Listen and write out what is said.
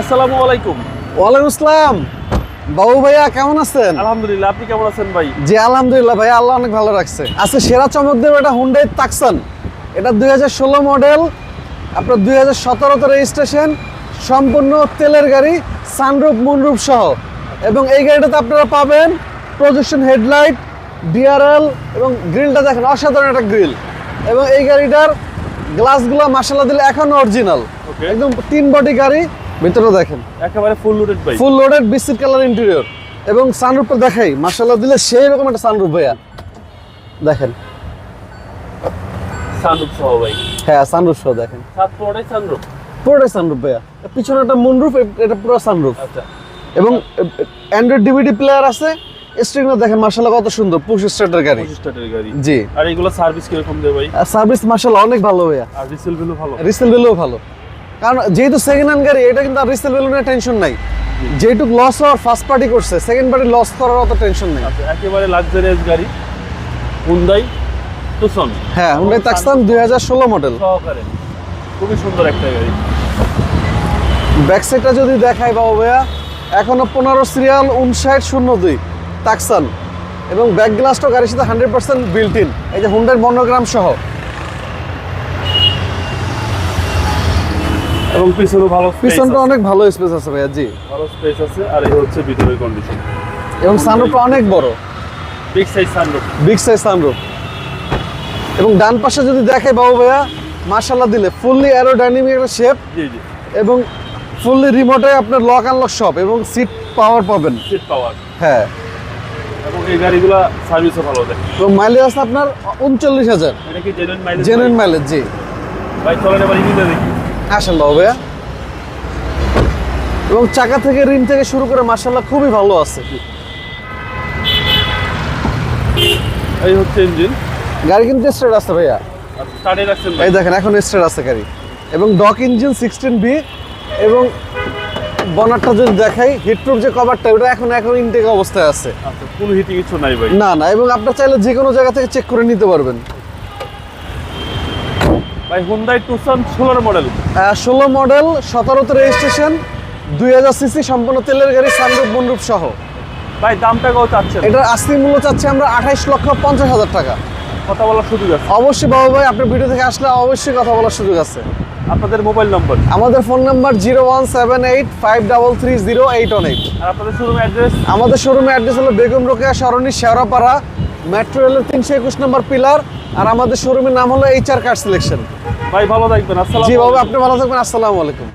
আসসালামু আলাইকুম। ওয়ালাইকুম আসসালাম। বাবু ভাইয়া কেমন আছেন? আলহামদুলিল্লাহ, আপনি কেমন আছেন ভাই? জি আলহামদুলিল্লাহ ভাইয়া, আল্লাহ অনেক ভালো রাখছে। আজকে সেরা চমক দেব এটা হুন্ডাই তাকসান। এটা 2016 মডেল, আপনার 2017তে রেজিস্ট্রেশন, সম্পূর্ণ তেলের গাড়ি, সানরুফ মুনরুফ সহ। এবং এই গাড়িটাতে আপনারা পাবেন প্রজেকশন হেডলাইট, ডিআরএল এবং গ্রিলটা দেখেন অসাধারণ একটা গ্রিল। এবং এই গাড়িটার গ্লাসগুলো মাশাআল্লাহ দিলে এখনো অরিজিনাল, একদম 3 বডি গাড়ি। ভিতরে দেখেন একেবারে ফুল লোডেড ভাই, full loaded biscuit colour interior. এবং সানরুফটা দেখাই মাশাআল্লাহ দিলে সেই রকম একটা সানরুফ ভাইয়া দেখেন। সানরুফ সহ ভাই। হ্যাঁ সানরুফ সহ দেখেন, সাত পুরোটাই সানরুফ। পুরোটাই সানরুফ ভাইয়া। পিছনে একটা মুনরুফ, এটা পুরো সানরুফ। আচ্ছা, এবং অ্যান্ড্রয়েড ডিভিডি প্লেয়ার আছে। স্টিয়ারিংটা দেখেন মাশাআল্লাহ কত সুন্দর, পুশ স্টার্টার গাড়ি। পুশ স্টার্টের গাড়ি। জি। আর এগুলো সার্ভিস কিরকম দেয় ভাই? সার্ভিস মাশাআল্লাহ অনেক ভালো ভাইয়া। আর রিসেল ভ্যালু ভালো? রিসেল ভ্যালুও ভালো, কারণ যেহেতু সেকেন্ড হ্যান্ড গাড়ি, এটা কিন্তু আর রিসেল ভ্যালু নিয়ে টেনশন নাই। যেটুকু লস হওয়ার ফার্স্ট পার্টি করছে, সেকেন্ড পার্টি লস করার অত টেনশন নেই। আচ্ছা, একেবারে লাক্সারিয়াস গাড়ি, হুন্ডাই তুসন। হ্যাঁ, হুন্ডাই তাকসান 2016 মডেল সহকারে খুবই সুন্দর একটা গাড়ি। ব্যাক সাইডটা যদি দেখাই বাবু ভাইয়া, এখনো 15 সিরিয়াল 5902 তাকসান। এবং ব্যাক গ্লাসটা গাড়ির সাথে 100% বিল্ট ইন, এই যে হুন্ডার মনোগ্রাম সহ। এবং পিছনে ভালো পিছনটা অনেক ভালো স্পেস আছে ভাইয়া। জি, ভালো স্পেস আছে। আর এই হচ্ছে ভিতরের কন্ডিশন। এবং সানরুফটা অনেক বড়, big size sunroof. Big size sunroof. এবং ডান পাশে যদি দেখে বাবু ভাইয়া, মাশাআল্লাহ দিলে ফুললি অ্যারোডাইনামিক একটা শেপ। জি জি। এবং ফুললি রিমোটে আপনার লক আনলক সব, এবং সিট পাওয়ার পাবেন। সিট পাওয়ার। হ্যাঁ। এবং এই গাড়িগুলো সার্ভিসও ভালো দেয়। এবং মাইলেজ আছে আপনার 39,000। এটা কি জেনুইন মাইলেজ? Genuine mileage. জি ভাই চলেন এবার ইঞ্জিনটা দেখি। আসেন বাবু ভাইয়া। এবং চাকা থেকে রিম থেকে শুরু করে মাশাআল্লাহ খুবই ভালো আছে। এই হচ্ছে ইঞ্জিন। গাড়ি কিন্তু স্টার্ট আছে ভাইয়া, স্টার্টে রাখছেন ভাই? এই দেখেন এখন স্টার্ট আছে গাড়ি। এবং ডক ইঞ্জিন 16B। এবং বনারটা যদি দেখাই, হিটপ্রুফ যে কভারটা, ওটা এখন ইনটেক অবস্থায় আছে। আচ্ছা, কোনো হিটিং কিছু নাই ভাই? না না। এবং আপনার চাইলে যে কোনো জায়গা থেকে চেক করে নিতে পারবেন। ভাই হুন্ডাই তুসন 16 মডেল। 16 মডেল, 17তে রেজিস্ট্রেশন, 2000 সিসি, সম্পূর্ণ তেলের গাড়ি, সানরুফ মুনরুফ সহ। ভাই দামটা কত চাচ্ছেন? এটার আস্তি মূল্য চাচ্ছি আমরা 28,50,000 টাকা। কথা বলার সুযোগ আছে? অবশ্যই বাবু ভাই, আপনার ভিডিও থেকে আসলে অবশ্যই কথা বলার সুযোগ আছে। আপনাদের মোবাইল নম্বর? আমাদের ফোন নাম্বার 01785330818। আর আপনাদের শোরুম অ্যাড্রেস? আমাদের শোরুমের অ্যাড্রেস হলো বেগম রোকেয়া সরণি, শেওড়াপাড়া, মেট্রো রেলের 321 নম্বর পিলার। আর আমাদের শোরুমের নাম হলো HR কার সিলেকশন। ভাই ভালো থাকবেন। আসসালামু জি বাবু, আলাইকুম। আপনি ভালো থাকবেন। আসসালামু আলাইকুম।